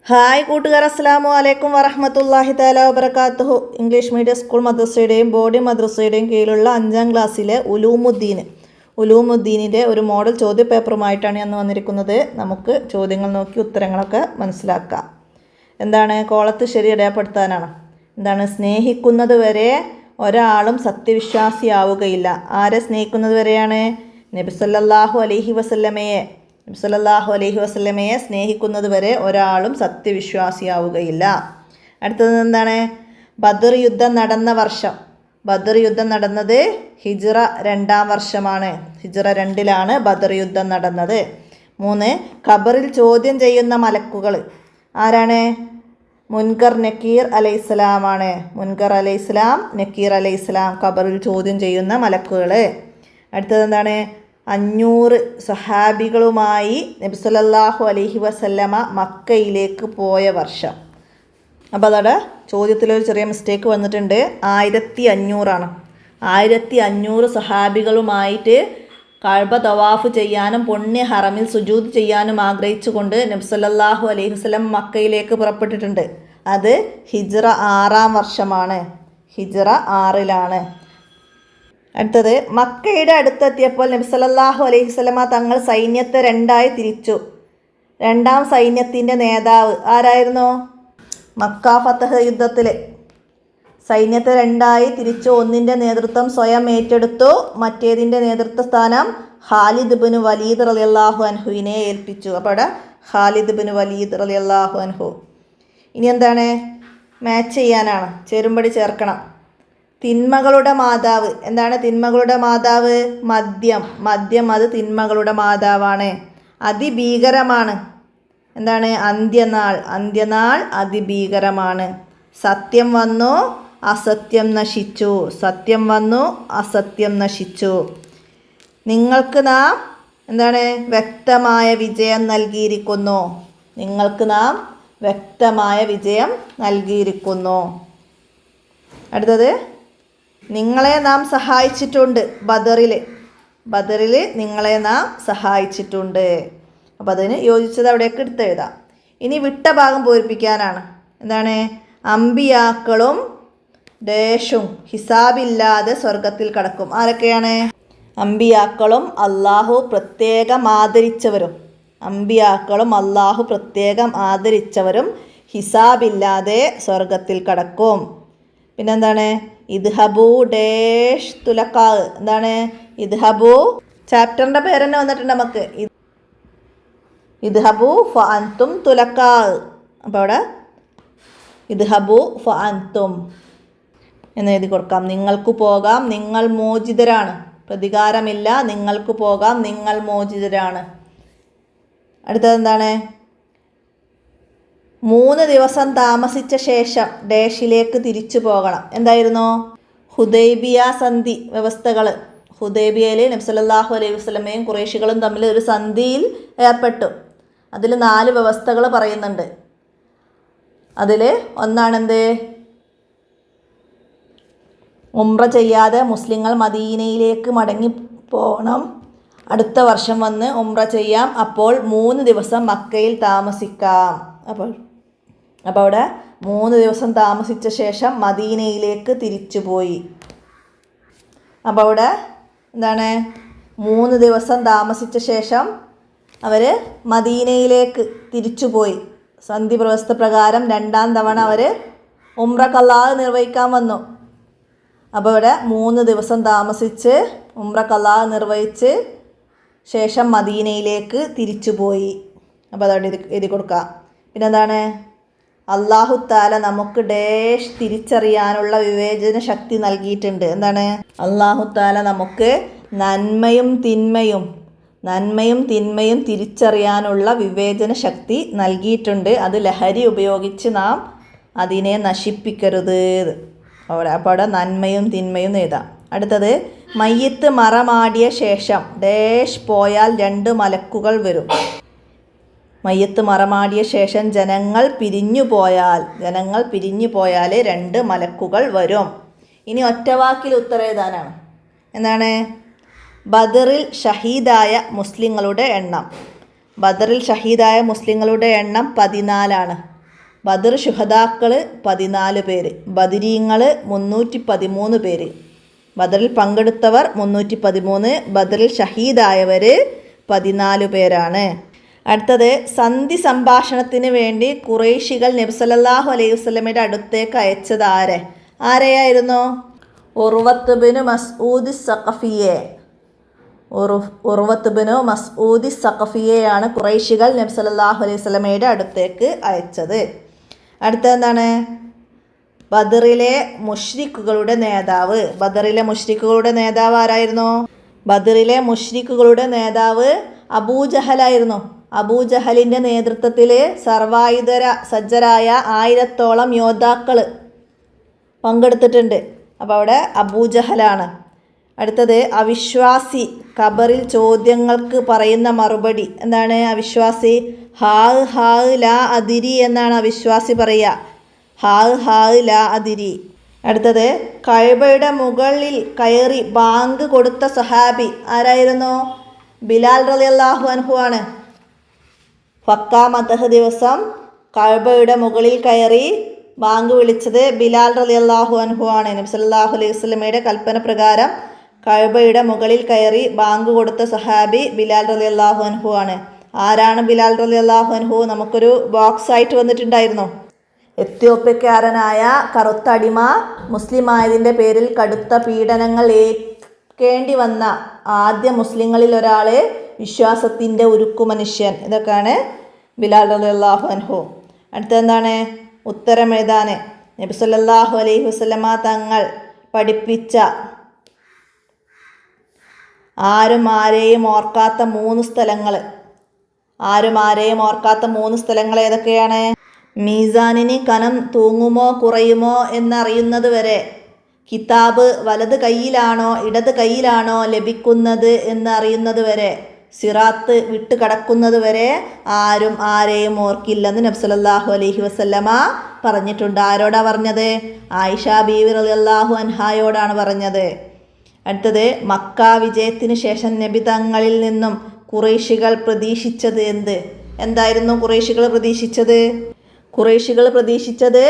Hi കൂട്ടുകാർ, അസ്സലാമു അലൈക്കും വറഹ്മത്തുള്ളാഹി തആല വബറകാതുഹു. ഇംഗ്ലീഷ് മീഡിയം സ്കൂൾ മദ്രസയുടെയും ബോഡി മദ്രസയുടെയും കീഴിലുള്ള 5ാം ക്ലാസ്സിലെ ഉലൂമുദ്ദീനിൻ്റെ ഒരു മോഡൽ ചോദ്യപേപ്പറുമായിട്ടാണ് ഞാൻ വന്നിരിക്കുന്നത്. നമുക്ക് ചോദ്യങ്ങൾ നോക്കി ഉത്തരങ്ങളൊക്കെ മനസ്സിലാക്കാം. എന്താണ്? കോളത്ത് ശരി ഇടയപ്പെടുത്താനാണ്. എന്താണ്? സ്നേഹിക്കുന്നത് വരെ ഒരാളും സത്യവിശ്വാസിയാവുകയില്ല. ആരെ സ്നേഹിക്കുന്നത് വരെയാണ്? നബി സല്ലല്ലാഹു അലൈഹി വസല്ലമയെ സ്നേഹിക്കുന്നത് വരെ ഒരാളും സത്യവിശ്വാസിയാവുകയില്ല. അടുത്തത് എന്താണ്? ബദർ യുദ്ധം നടന്ന വർഷം. ബദർ യുദ്ധം നടന്നത് ഹിജ്റ 2-ാം വർഷമാണ്. ഹിജ്റ 2-ലാണ് ബദർ യുദ്ധം നടന്നത്. 3. ഖബറിൽ ചോദ്യം ചെയ്യുന്ന മലക്കുകൾ ആരാണ്? മുൻകർ നക്കീർ അലൈഹിസ്സലാമാണ്. മുൻകർ അലൈഹിസ്സലാം, നക്കീർ അലൈഹിസ്സലാം ഖബറിൽ ചോദ്യം ചെയ്യുന്ന മലക്കുകൾ. അടുത്തത് എന്താണ്? 500 സഹാബികളുമായി നബി സല്ലല്ലാഹു അലൈഹി വസല്ലമ മക്കയിലേക്ക് പോയ വർഷം. അപ്പോൾ അതവിടെ ചോദ്യത്തിലൊരു ചെറിയ മിസ്റ്റേക്ക് വന്നിട്ടുണ്ട്. 1500 1500 സഹാബികളുമായിട്ട് കഅബ തവാഫ് ചെയ്യാനും പുണ്യ ഹറമിൽ സുജൂദ് ചെയ്യാനും ആഗ്രഹിച്ചുകൊണ്ട് നബി സല്ലല്ലാഹു അലൈഹി വസല്ലം മക്കയിലേക്ക് പുറപ്പെട്ടിട്ടുണ്ട്. അത് ഹിജ്റ 6-ാം വർഷമാണ്. ഹിജ്റ 6-ലാണ്. അടുത്തത്, മക്കയുടെ അടുത്തെത്തിയപ്പോൾ നബി സല്ലല്ലാഹു അലൈഹി വസല്ലമ തങ്ങൾ സൈന്യത്തെ 2ആയി തിരിച്ചു. 2ാം സൈന്യത്തിൻ്റെ നേതാവ് ആരായിരുന്നു? മക്ക ഫതഹ് യുദ്ധത്തിൽ സൈന്യത്തെ 2ആയി തിരിച്ചു. ഒന്നിൻ്റെ നേതൃത്വം സ്വയം ഏറ്റെടുത്തു. മറ്റേതിൻ്റെ നേതൃത്വ സ്ഥാനം ഖാലിദ് ഇബ്നു വലീദ് റളിയല്ലാഹു അൻഹുവിനെ ഏൽപ്പിച്ചു. അപ്പോൾ അവിടെ ഖാലിദ് ഇബ്നു വലീദ് റളിയല്ലാഹു അൻഹു. ഇനി എന്താണ്? മാച്ച് ചെയ്യാനാണ്. ചേരുംപടി ചേർക്കണം. തിന്മകളുടെ മാതാവ്. എന്താണ് തിന്മകളുടെ മാതാവ്? മദ്യം അത് തിന്മകളുടെ മാതാവാണ്. അതിഭീകരമാണ്. എന്താണ്? അന്ത്യനാൾ അതിഭീകരമാണ്. സത്യം വന്നു, അസത്യം നശിച്ചു. നിങ്ങൾക്ക് നാം എന്താണ്? വ്യക്തമായ വിജയം നൽകിയിരിക്കുന്നു. അടുത്തത്, നിങ്ങളെ നാം സഹായിച്ചിട്ടുണ്ട്. ബദറിൽ നിങ്ങളെ നാം സഹായിച്ചിട്ടുണ്ട്. അപ്പോൾ അതിന് യോജിച്ചത് അവിടേക്ക് എടുത്തെഴുതാം. ഇനി വിട്ട ഭാഗം പൂരിപ്പിക്കാനാണ്. എന്താണ്? അമ്പിയാക്കളും ദേശും ഹിസാബില്ലാതെ സ്വർഗത്തിൽ കടക്കും. ആരൊക്കെയാണ്? അമ്പിയാക്കളും അള്ളാഹു പ്രത്യേകം ആദരിച്ചവരും ഹിസാബില്ലാതെ സ്വർഗത്തിൽ കടക്കും. പിന്നെന്താണ്? ഇദ്ഹബു ഡേഷ് തുലക്കാ. എന്താണ്? ഇദ്ഹബു ചാപ്റ്ററിൻ്റെ പേര് തന്നെ വന്നിട്ടുണ്ട് നമുക്ക്. ഇദ്ഹബു ഫഅൻതും തുലക്കാ. അപ്പോൾ അവിടെ ഇദ്ഹബു ഫഅൻതും എന്ന് എഴുതി കൊടുക്കാം. നിങ്ങൾക്ക് പോകാം, നിങ്ങൾ മോചിതരാണ്. പ്രതികാരമില്ല, നിങ്ങൾക്ക് പോകാം, നിങ്ങൾ മോചിതരാണ്. അടുത്തത് എന്താണ്? 3 ദിവസം താമസിച്ച ശേഷം ഡേഷിലേക്ക് തിരിച്ചു പോകണം. എന്തായിരുന്നു? ഹുദൈബിയ സന്ധി വ്യവസ്ഥകൾ. ഹുദൈബിയയിൽ നബി സല്ലല്ലാഹു അലൈഹി വസല്ലമയും ഖുറൈശികളും തമ്മിൽ ഒരു സന്ധിയിൽ ഏർപ്പെട്ടു. അതിൽ 4 വ്യവസ്ഥകൾ പറയുന്നുണ്ട്. അതിൽ ഒന്നാണെന്ത്? ഉംറ ചെയ്യാതെ മുസ്ലിങ്ങൾ മദീനയിലേക്ക് മടങ്ങി പോകണം. അടുത്ത വർഷം വന്ന് ഉംറ ചെയ്യാം. അപ്പോൾ 3 ദിവസം മക്കയിൽ താമസിക്കാം. അപ്പോൾ അവിടെ 3 ദിവസം താമസിച്ച ശേഷം മദീനയിലേക്ക് തിരിച്ചുപോയി. അപ്പോൾ അവിടെ എന്താണ്? 3 ദിവസം താമസിച്ച ശേഷം അവർ മദീനയിലേക്ക് തിരിച്ചുപോയി. സന്ധി വ്യവസ്ഥ പ്രകാരം 2ാം തവണ അവർ ഉംറ ഖളാ നിർവഹിക്കാൻ വന്നു. അപ്പോൾ ഇവിടെ 3 ദിവസം താമസിച്ച് ഉംറ ഖളാ നിർവഹിച്ച് ശേഷം മദീനയിലേക്ക് തിരിച്ചുപോയി. അപ്പോൾ അതവിടെ എഴുതി കൊടുക്കാം. പിന്നെന്താണ്? അല്ലാഹു തആല നമുക്ക് ഡേഷ് തിരിച്ചറിയാനുള്ള വിവേചന ശക്തി നൽകിയിട്ടുണ്ട്. എന്താണ്? അല്ലാഹു തആല നമുക്ക് നന്മയും തിന്മയും തിരിച്ചറിയാനുള്ള വിവേചന ശക്തി നൽകിയിട്ടുണ്ട്. അത് ലഹരി ഉപയോഗിച്ച് നാം അതിനെ നശിപ്പിക്കരുത്. അപ്പോൾ അവിടെ നന്മയും തിന്മയും എഴുതാം. അടുത്തത്, മയ്യത്ത് മറമാടിയ ശേഷം ഡേഷ് പോയാൽ 2 മലക്കുകൾ വരും. മയ്യത്ത് മറമാടിയ ശേഷം ജനങ്ങൾ പിരിഞ്ഞു പോയാൽ 2 മലക്കുകൾ വരും. ഇനി ഒറ്റവാക്കിൽ ഉത്തരം എഴുതാനാണ്. എന്താണ്? ബദറിൽ ഷഹീദായ മുസ്ലിങ്ങളുടെ എണ്ണം. ബദറിൽ ഷഹീദായ മുസ്ലിങ്ങളുടെ എണ്ണം 14ആണ്. ബദർ ശുഹദാക്കൾ 14 പേര്, ബദരീങ്ങൾ 313 പേര്. ബദറിൽ പങ്കെടുത്തവർ 313, ബദറിൽ ഷഹീദായവർ 14 പേരാണ്. അടുത്തത്, സന്ധി സംഭാഷണത്തിന് വേണ്ടി ഖുറൈശികൾ നബി സല്ലല്ലാഹു അലൈഹി വസല്ലമയുടെ അടുത്തേക്ക് അയച്ചത് ആരെയായിരുന്നു? ഉർവത്ത് ബിൻ മസ്ഊദ് സഖഫിയെ. ഉർവത്ത് ബിൻ മസ്ഊദ് സഖഫിയെയാണ് ഖുറൈശികൾ നബി സല്ലല്ലാഹു അലൈഹി വസല്ലമയുടെ അടുത്തേക്ക് അയച്ചത്. അടുത്തത് എന്താണ്? ബദറിലെ മുശ്രിക്കുകളുടെ നേതാവ്. ബദറിലെ മുശ്രിക്കുകളുടെ നേതാവ് ആരായിരുന്നു? ബദറിലെ മുശ്രിക്കുകളുടെ നേതാവ് അബൂജഹലായിരുന്നു. അബൂജഹലിൻ്റെ നേതൃത്വത്തിൽ സർവായുധ സജ്ജരായ 1000ഓളം യോദ്ധാക്കൾ പങ്കെടുത്തിട്ടുണ്ട്. അപ്പോൾ അവിടെ അബൂജഹലാണ്. അടുത്തത്, അവിശ്വാസി ഖബറിൽ ചോദ്യങ്ങൾക്ക് പറയുന്ന മറുപടി എന്താണ്? അവിശ്വാസി ഹാ ലാ അതിരി എന്നാണ് അവിശ്വാസി പറയുക. ഹാ ലാ അതിരി. അടുത്തത്, കഅബയുടെ മുകളിൽ കയറി ബാങ്ക് കൊടുത്ത സഹാബി ആരായിരുന്നു? ബിലാൽ റളിയല്ലാഹു അൻഹു ആണ്. ഫക്ക മദ്ഹ് ദിവസം കഅബയുടെ മുകളിൽ കയറി ബാങ്ക് വിളിച്ചത് ബിലാൽ റളിയല്ലാഹു അൻഹു ആണ്. നബി സല്ലല്ലാഹു അലൈഹി വസല്ലമയുടെ കൽപ്പന പ്രകാരം കഅബയുടെ മുകളിൽ കയറി ബാങ്ക് കൊടുത്ത സഹാബി ബിലാൽ റളിയല്ലാഹു അൻഹു ആണ്. ആരാണ് ബിലാൽ റളിയല്ലാഹു അൻഹു? നമുക്കൊരു ബോക്സ് ആയിട്ട് വന്നിട്ടുണ്ടായിരുന്നു. എത്യോപ്യക്കാരനായ കറുത്ത അടിമ മുസ്ലിം ആയതിൻ്റെ പേരിൽ കടുത്ത പീഡനങ്ങൾ ഏൽക്കേണ്ടി വന്ന ആദ്യ മുസ്ലിങ്ങളിൽ ഒരാൾ, വിശ്വാസത്തിൻ്റെ ഉരുക്കു മനുഷ്യൻ. ഇതൊക്കെയാണ് ബിലാൽ റളിയല്ലാഹു അൻഹു. അടുത്തെന്താണ്? ഉത്തരം എഴുതാൻ നബി സല്ലല്ലാഹു അലൈഹി വസല്ലമ തങ്ങൾ പഠിപ്പിച്ച ആരും ആരെയും ഓർക്കാത്ത 3 സ്ഥലങ്ങൾ. ആരും ആരെയും ഓർക്കാത്ത 3 സ്ഥലങ്ങൾ ഏതൊക്കെയാണ്? മീസാനിന് കനം തൂങ്ങുമോ കുറയുമോ എന്നറിയുന്നത് വരെ, കിതാബ് വലത് കൈയിലാണോ ഇടത് കൈയിലാണോ ലഭിക്കുന്നത് എന്നറിയുന്നത് വരെ, സിറാത്ത് വിട്ട് കടക്കുന്നത് വരെ ആരും ആരെയും ഓർക്കില്ലെന്ന് നബി സല്ലല്ലാഹു അലൈഹി വസല്ലമ പറഞ്ഞിട്ടുണ്ട്. ആരോടാ പറഞ്ഞത്? ആയിഷ ബീവി റളിയല്ലാഹു അൻഹായോടാണ് പറഞ്ഞത്. അടുത്തത്, മക്ക വിജയത്തിന് ശേഷം നബി തങ്ങളിൽ നിന്നും ഖുറൈശികൾ പ്രതീക്ഷിച്ചത് എന്ത്? എന്തായിരുന്നു ഖുറൈശികൾ പ്രതീക്ഷിച്ചത്? ഖുറൈശികൾ പ്രതീക്ഷിച്ചത്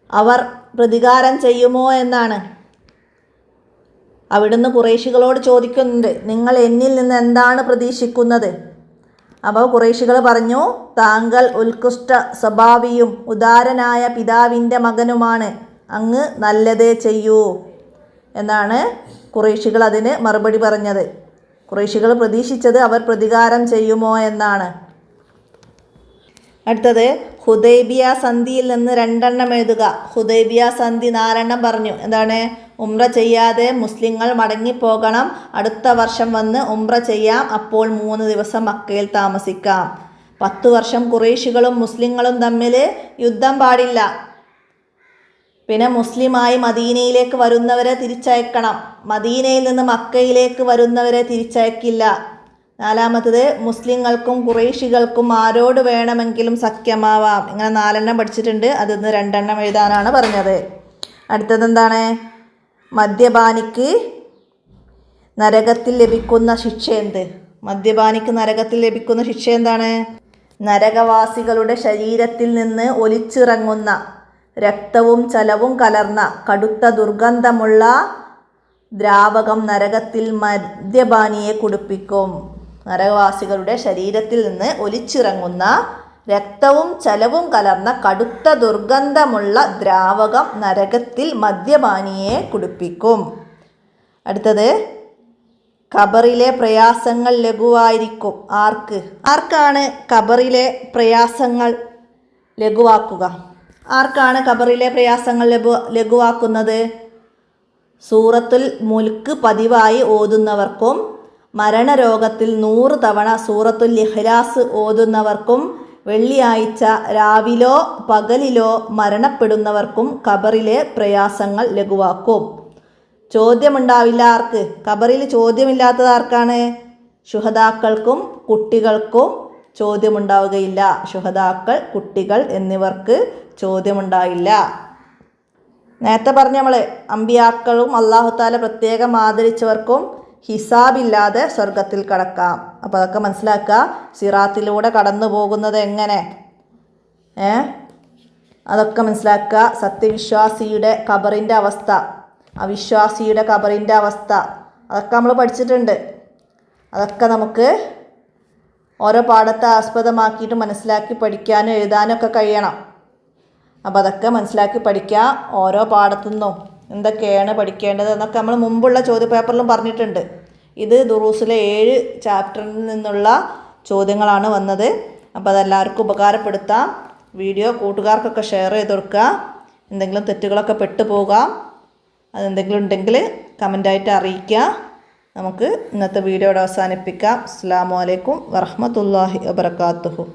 അവർ പ്രതികാരം ചെയ്യുമോ എന്നാണ്. അവിടുന്ന് ഖുറൈശികളോട് ചോദിക്കുന്നുണ്ട്, നിങ്ങൾ എന്നിൽ നിന്ന് എന്താണ് പ്രതീക്ഷിക്കുന്നത്? അപ്പോൾ ഖുറൈശികൾ പറഞ്ഞു, താങ്കൾ ഉത്കൃഷ്ട സ്വഭാവിയും ഉദാരനായ പിതാവിൻ്റെ മകനുമാണ്, അങ്ങ് നല്ലതേ ചെയ്യൂ എന്നാണ് ഖുറൈശികൾ അതിന് മറുപടി പറഞ്ഞത്. ഖുറൈശികൾ പ്രതീക്ഷിച്ചത് അവർ പ്രതികാരം ചെയ്യുമോ എന്നാണ്. അടുത്തത്, ഹുദൈബിയ സന്ധിയിൽ നിന്ന് 2 എഴുതുക. ഹുദൈബിയ സന്ധി 4 പറഞ്ഞു. എന്താണ്? ഉംറ ചെയ്യാതെ മുസ്ലിങ്ങൾ മടങ്ങിപ്പോകണം, അടുത്ത വർഷം വന്ന് ഉംറ ചെയ്യാം, അപ്പോൾ 3 ദിവസം മക്കയിൽ താമസിക്കാം. 10 വർഷം ഖുറൈശികളും മുസ്ലിങ്ങളും തമ്മിൽ യുദ്ധം പാടില്ല. പിന്നെ മുസ്ലിമായി മദീനയിലേക്ക് വരുന്നവരെ തിരിച്ചയക്കണം, മദീനയിൽ നിന്ന് മക്കയിലേക്ക് വരുന്നവരെ തിരിച്ചയക്കില്ല. 4-മത്തത്, മുസ്ലിങ്ങൾക്കും ഖുറൈശികൾക്കും ആരോട് വേണമെങ്കിലും സഖ്യമാവാം. ഇങ്ങനെ 4 പഠിച്ചിട്ടുണ്ട്. അതിൽ നിന്ന് 2 എഴുതാനാണ് പറഞ്ഞത്. അടുത്തത് എന്താണ്? മദ്യപാനിക്ക് നരകത്തിൽ ലഭിക്കുന്ന ശിക്ഷ എന്ത്? മദ്യപാനിക്ക് നരകത്തിൽ ലഭിക്കുന്ന ശിക്ഷ എന്താണ്? നരകവാസികളുടെ ശരീരത്തിൽ നിന്ന് ഒലിച്ചിറങ്ങുന്ന രക്തവും ചലവും കലർന്ന കടുത്ത ദുർഗന്ധമുള്ള ദ്രാവകം നരകത്തിൽ മദ്യപാനിയെ കുടിപ്പിക്കും. നരകവാസികളുടെ ശരീരത്തിൽ നിന്ന് ഒലിച്ചിറങ്ങുന്ന രക്തവും ചലവും കലർന്ന കടുത്ത ദുർഗന്ധമുള്ള ദ്രാവകം നരകത്തിൽ മദ്യപാനിയെ കുടിപ്പിക്കും. അടുത്തത്, ഖബറിലെ പ്രയാസങ്ങൾ ലഘുവായിരിക്കും. ആർക്കാണ് ഖബറിലെ പ്രയാസങ്ങൾ ലഘുവാക്കുക? ആർക്കാണ് ഖബറിലെ പ്രയാസങ്ങൾ ലഘുവാക്കുന്നത്? സൂറത്തുൽ മുൽക്ക് പതിവായി ഓതുന്നവർക്കും മരണരോഗത്തിൽ 100 തവണ സൂറത്തുൽ ഇഖ്ലാസ് ഓതുന്നവർക്കും വെള്ളിയാഴ്ച രാവിലോ പകലിലോ മരണപ്പെടുന്നവർക്കും ഖബറിലെ പ്രയാസങ്ങൾ ലഘുവാക്കും. ചോദ്യമുണ്ടാവില്ല ആർക്ക്? ഖബറിൽ ചോദ്യമില്ലാത്തത് ആർക്കാണ്? ശുഹദാക്കൾക്കും കുട്ടികൾക്കും ചോദ്യമുണ്ടാവുകയില്ല. ശുഹദാക്കൾ, കുട്ടികൾ എന്നിവർക്ക് ചോദ്യമുണ്ടാവില്ല. നേരത്തെ പറഞ്ഞ നമ്മൾ അമ്പിയാക്കളും അല്ലാഹു തആല പ്രത്യേകം ആദരിച്ചവർക്കും ഹിസാബില്ലാതെ സ്വർഗത്തിൽ കടക്കാം. അപ്പോൾ അതൊക്കെ മനസ്സിലാക്കുക. സിറാത്തിലൂടെ കടന്നു പോകുന്നത് എങ്ങനെ? അതൊക്കെ മനസ്സിലാക്കുക. സത്യവിശ്വാസിയുടെ ഖബറിൻ്റെ അവസ്ഥ, അവിശ്വാസിയുടെ ഖബറിൻ്റെ അവസ്ഥ, അതൊക്കെ നമ്മൾ പഠിച്ചിട്ടുണ്ട്. അതൊക്കെ നമുക്ക് ഓരോ പാഠത്തെ ആസ്പദമാക്കിയിട്ട് മനസ്സിലാക്കി പഠിക്കാനും എഴുതാനും ഒക്കെ കഴിയണം. അപ്പോൾ അതൊക്കെ മനസ്സിലാക്കി പഠിക്കുക. ഓരോ പാഠത്തു നിന്നും എന്തൊക്കെയാണ് പഠിക്കേണ്ടത് എന്നൊക്കെ നമ്മൾ മുമ്പുള്ള ചോദ്യപേപ്പറിലും പറഞ്ഞിട്ടുണ്ട്. ഇത് ദുറൂസിലെ 7 ചാപ്റ്ററിൽ നിന്നുള്ള ചോദ്യങ്ങളാണ് വന്നത്. അപ്പോൾ അതെല്ലാവർക്കും ഉപകാരപ്പെടുത്താം. വീഡിയോ കൂട്ടുകാർക്കൊക്കെ ഷെയർ ചെയ്ത് കൊടുക്കുക. എന്തെങ്കിലും തെറ്റുകളൊക്കെ പെട്ടുപോകാം, അതെന്തെങ്കിലും ഉണ്ടെങ്കിൽ കമൻ്റായിട്ട് അറിയിക്കുക. നമുക്ക് ഇന്നത്തെ വീഡിയോ അവസാനിപ്പിക്കാം. അസ്സലാമു അലൈക്കും വറഹ്മത്തുള്ളാഹി വബറകാതുഹു.